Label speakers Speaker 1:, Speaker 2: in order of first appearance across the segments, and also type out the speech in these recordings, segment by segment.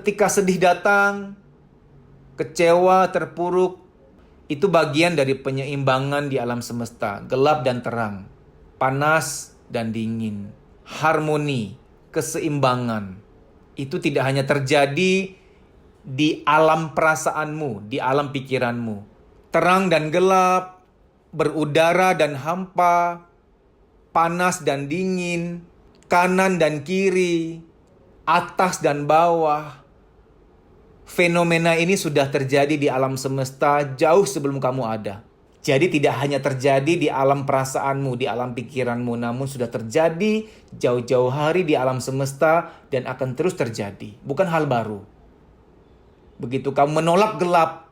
Speaker 1: Ketika sedih datang, kecewa, terpuruk, itu bagian dari penyeimbangan di alam semesta. Gelap dan terang, panas dan dingin, harmoni, keseimbangan. Itu tidak hanya terjadi di alam perasaanmu, di alam pikiranmu. Terang dan gelap, berudara dan hampa, panas dan dingin, kanan dan kiri, atas dan bawah. Fenomena ini sudah terjadi di alam semesta jauh sebelum kamu ada. Jadi tidak hanya terjadi di alam perasaanmu, di alam pikiranmu, namun sudah terjadi jauh-jauh hari di alam semesta dan akan terus terjadi. Bukan hal baru. Begitu kamu menolak gelap,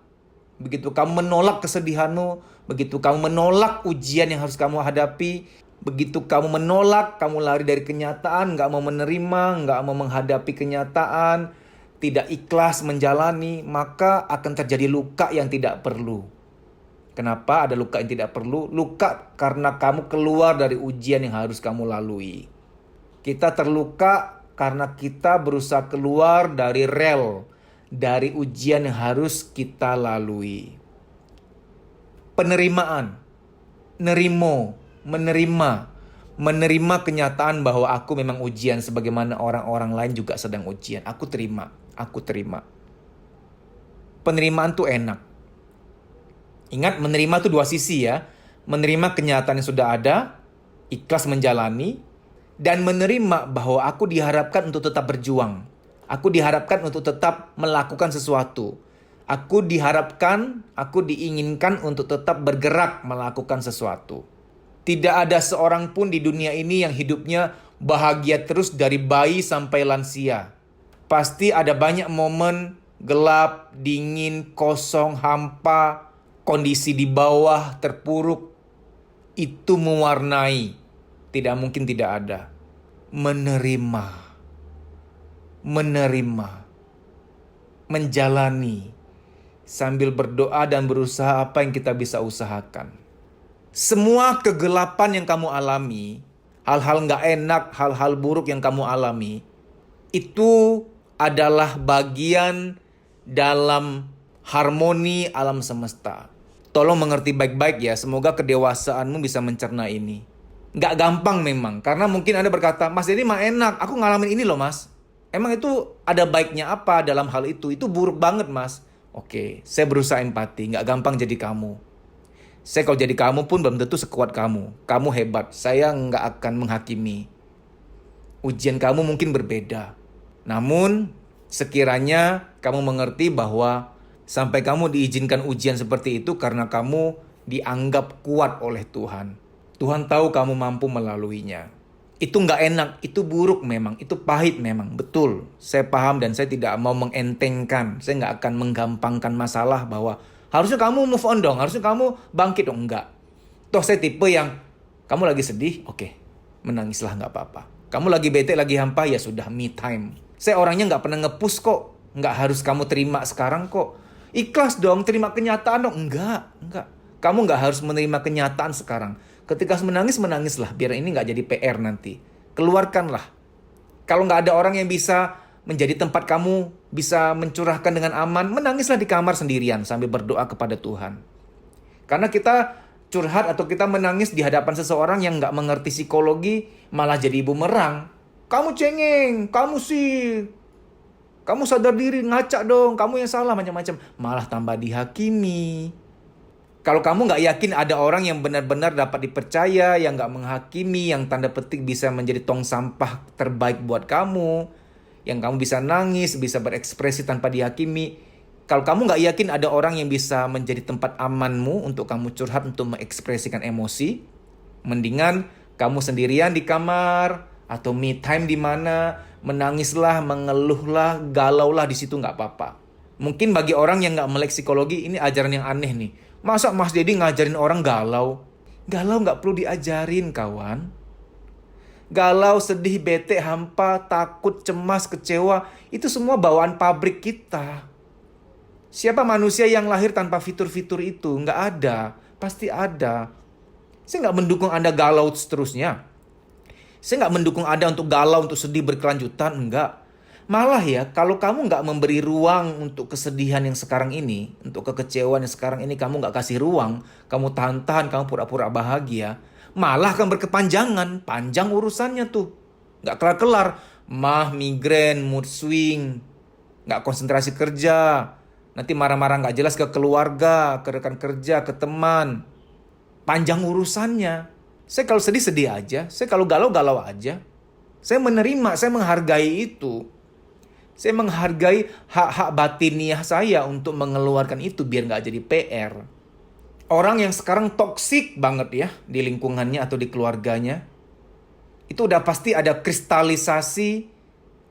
Speaker 1: begitu kamu menolak kesedihanmu, begitu kamu menolak ujian yang harus kamu hadapi, begitu kamu menolak, kamu lari dari kenyataan, gak mau menerima, gak mau menghadapi kenyataan, tidak ikhlas menjalani, maka akan terjadi luka yang tidak perlu. Kenapa ada luka yang tidak perlu? Luka karena kamu keluar dari ujian yang harus kamu lalui. Kita terluka karena kita berusaha keluar dari rel, dari ujian yang harus kita lalui. Penerimaan, menerima kenyataan bahwa aku memang ujian sebagaimana orang-orang lain juga sedang ujian. Aku terima. Penerimaan tuh enak. Ingat, menerima tuh dua sisi ya. Menerima kenyataan yang sudah ada, ikhlas menjalani, dan menerima bahwa aku diharapkan untuk tetap berjuang. Aku diharapkan untuk tetap melakukan sesuatu. Aku diinginkan untuk tetap bergerak melakukan sesuatu. Tidak ada seorang pun di dunia ini yang hidupnya bahagia terus dari bayi sampai lansia. Pasti ada banyak momen gelap, dingin, kosong, hampa, kondisi di bawah, terpuruk. Itu mewarnai. Tidak mungkin tidak ada. Menerima. Menjalani. Sambil berdoa dan berusaha apa yang kita bisa usahakan. Semua kegelapan yang kamu alami, hal-hal gak enak, hal-hal buruk yang kamu alami, itu adalah bagian dalam harmoni alam semesta. Tolong mengerti baik-baik ya, semoga kedewasaanmu bisa mencerna ini. Gak gampang memang, karena mungkin Anda berkata, Mas Dedi mah enak, aku ngalamin ini loh Mas. Emang itu ada baiknya apa dalam hal itu? Itu buruk banget Mas. Oke, saya berusaha empati, gak gampang jadi kamu. Saya kalau jadi kamu pun belum tentu sekuat kamu. Kamu hebat, saya gak akan menghakimi. Ujian kamu mungkin berbeda. Namun, sekiranya kamu mengerti bahwa sampai kamu diizinkan ujian seperti itu karena kamu dianggap kuat oleh Tuhan. Tuhan tahu kamu mampu melaluinya. Itu gak enak, itu buruk memang, itu pahit memang, betul. Saya paham dan saya tidak mau mengentengkan. Saya gak akan menggampangkan masalah bahwa harusnya kamu move on dong, harusnya kamu bangkit dong. Enggak. Toh saya tipe yang, kamu lagi sedih, oke, menangislah gak apa-apa. Kamu lagi bete, lagi hampa, ya sudah, me time. Saya orangnya gak pernah nge-push kok. Gak harus kamu terima sekarang kok. Ikhlas dong, terima kenyataan dong. Enggak. Kamu gak harus menerima kenyataan sekarang. Ketika menangislah. Biar ini gak jadi PR nanti. Keluarkanlah. Kalau gak ada orang yang bisa menjadi tempat kamu bisa mencurahkan dengan aman, menangislah di kamar sendirian sambil berdoa kepada Tuhan. Karena kita curhat atau kita menangis di hadapan seseorang yang gak mengerti psikologi, malah jadi bumerang. Kamu cengeng, kamu sadar diri, ngaca dong, kamu yang salah, macam-macam. Malah tambah dihakimi. Kalau kamu gak yakin ada orang yang benar-benar dapat dipercaya, yang gak menghakimi, yang tanda petik bisa menjadi tong sampah terbaik buat kamu, yang kamu bisa nangis, bisa berekspresi tanpa dihakimi. Kalau kamu gak yakin ada orang yang bisa menjadi tempat amanmu untuk kamu curhat, untuk mengekspresikan emosi, mendingan kamu sendirian di kamar atau me time di mana, menangislah, mengeluhlah, galaulah di situ gak apa-apa. Mungkin bagi orang yang gak melek psikologi, ini ajaran yang aneh nih. Masa Mas Dedi ngajarin orang galau? Galau gak perlu diajarin kawan. Galau, sedih, bete, hampa, takut, cemas, kecewa, itu semua bawaan pabrik kita. Siapa manusia yang lahir tanpa fitur-fitur itu? Nggak ada. Pasti ada. Saya nggak mendukung Anda galau seterusnya. Saya nggak mendukung Anda untuk galau, untuk sedih berkelanjutan. Enggak. Malah ya, kalau kamu nggak memberi ruang untuk kesedihan yang sekarang ini, untuk kekecewaan yang sekarang ini, kamu nggak kasih ruang, kamu tahan-tahan, kamu pura-pura bahagia, malah akan berkepanjangan, panjang urusannya tuh. Nggak kelar-kelar, migrain, mood swing, nggak konsentrasi kerja, nanti marah-marah nggak jelas ke keluarga, ke rekan kerja, ke teman. Panjang urusannya. Saya kalau sedih, sedih aja. Saya kalau galau, galau aja. Saya menerima, saya menghargai itu. Saya menghargai hak-hak batiniah saya untuk mengeluarkan itu biar nggak jadi PR. Orang yang sekarang toksik banget ya di lingkungannya atau di keluarganya, itu udah pasti ada kristalisasi,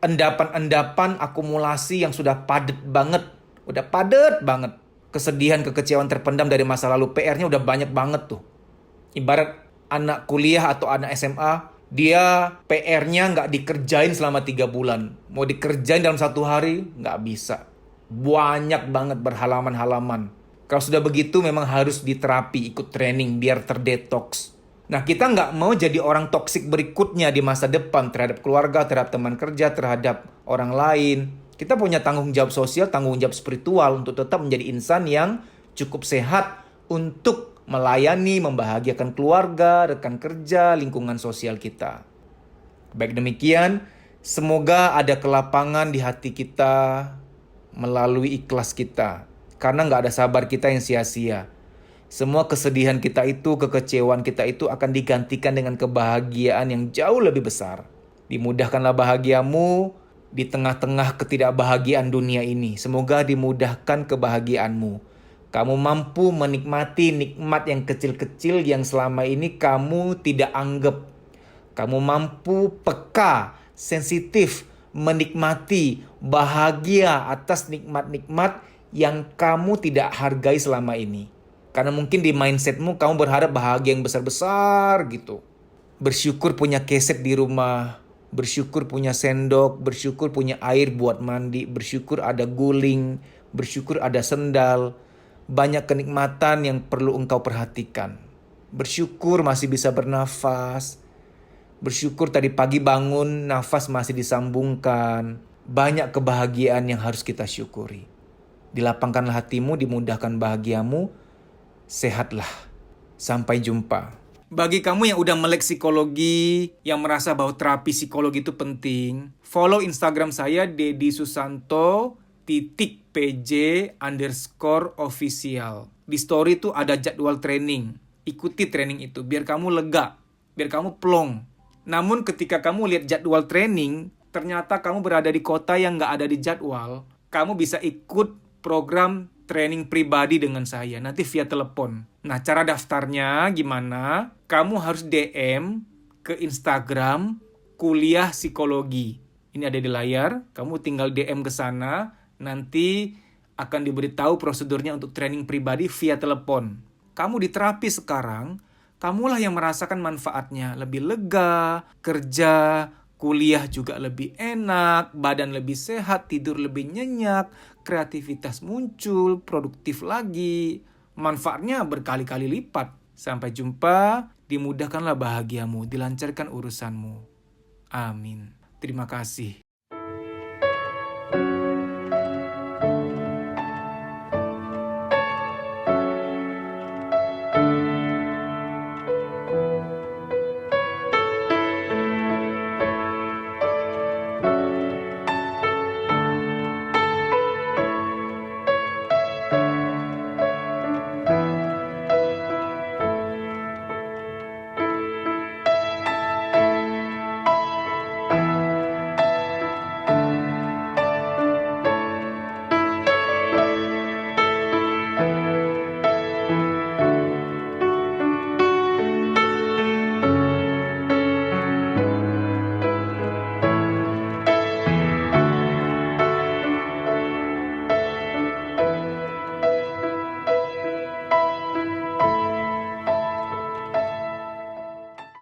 Speaker 1: endapan-endapan, akumulasi yang sudah padat banget. Udah padat banget. Kesedihan, kekecewaan terpendam dari masa lalu, PR-nya udah banyak banget tuh. Ibarat anak kuliah atau anak SMA, dia PR-nya nggak dikerjain selama 3 bulan. Mau dikerjain dalam 1 hari, nggak bisa. Banyak banget berhalaman-halaman. Kalau sudah begitu memang harus diterapi, ikut training biar terdetoks. Nah, kita nggak mau jadi orang toksik berikutnya di masa depan terhadap keluarga, terhadap teman kerja, terhadap orang lain. Kita punya tanggung jawab sosial, tanggung jawab spiritual untuk tetap menjadi insan yang cukup sehat untuk melayani, membahagiakan keluarga, rekan kerja, lingkungan sosial kita. Baik demikian, semoga ada kelapangan di hati kita melalui ikhlas kita. Karena nggak ada sabar kita yang sia-sia. Semua kesedihan kita itu, kekecewaan kita itu akan digantikan dengan kebahagiaan yang jauh lebih besar. Dimudahkanlah bahagiamu di tengah-tengah ketidakbahagiaan dunia ini. Semoga dimudahkan kebahagiaanmu. Kamu mampu menikmati nikmat yang kecil-kecil yang selama ini kamu tidak anggap. Kamu mampu peka, sensitif, menikmati, bahagia atas nikmat-nikmat yang kamu tidak hargai selama ini. Karena mungkin di mindsetmu kamu berharap bahagia yang besar-besar gitu. Bersyukur punya keset di rumah, bersyukur punya sendok, bersyukur punya air buat mandi, bersyukur ada guling, bersyukur ada sendal. Banyak kenikmatan yang perlu engkau perhatikan. Bersyukur masih bisa bernafas. Bersyukur tadi pagi bangun, nafas masih disambungkan. Banyak kebahagiaan yang harus kita syukuri. Dilapangkanlah hatimu, dimudahkan bahagiamu, sehatlah. Sampai jumpa. Bagi kamu yang udah melek psikologi, yang merasa bahwa terapi psikologi itu penting, follow Instagram saya @dedisusanto_pj_official. Di story itu ada jadwal training. Ikuti training itu biar kamu lega, biar kamu plong. Namun ketika kamu lihat jadwal training, ternyata kamu berada di kota yang nggak ada di jadwal, kamu bisa ikut program training pribadi dengan saya, nanti via telepon. Nah, cara daftarnya gimana? Kamu harus DM ke Instagram Kuliah Psikologi. Ini ada di layar, kamu tinggal DM ke sana, nanti akan diberitahu prosedurnya untuk training pribadi via telepon. Kamu di terapi sekarang, kamulah yang merasakan manfaatnya, lebih lega, kerja, kuliah juga lebih enak, badan lebih sehat, tidur lebih nyenyak, kreativitas muncul, produktif lagi. Manfaatnya berkali-kali lipat. Sampai jumpa, dimudahkanlah bahagiamu, dilancarkan urusanmu. Amin. Terima kasih.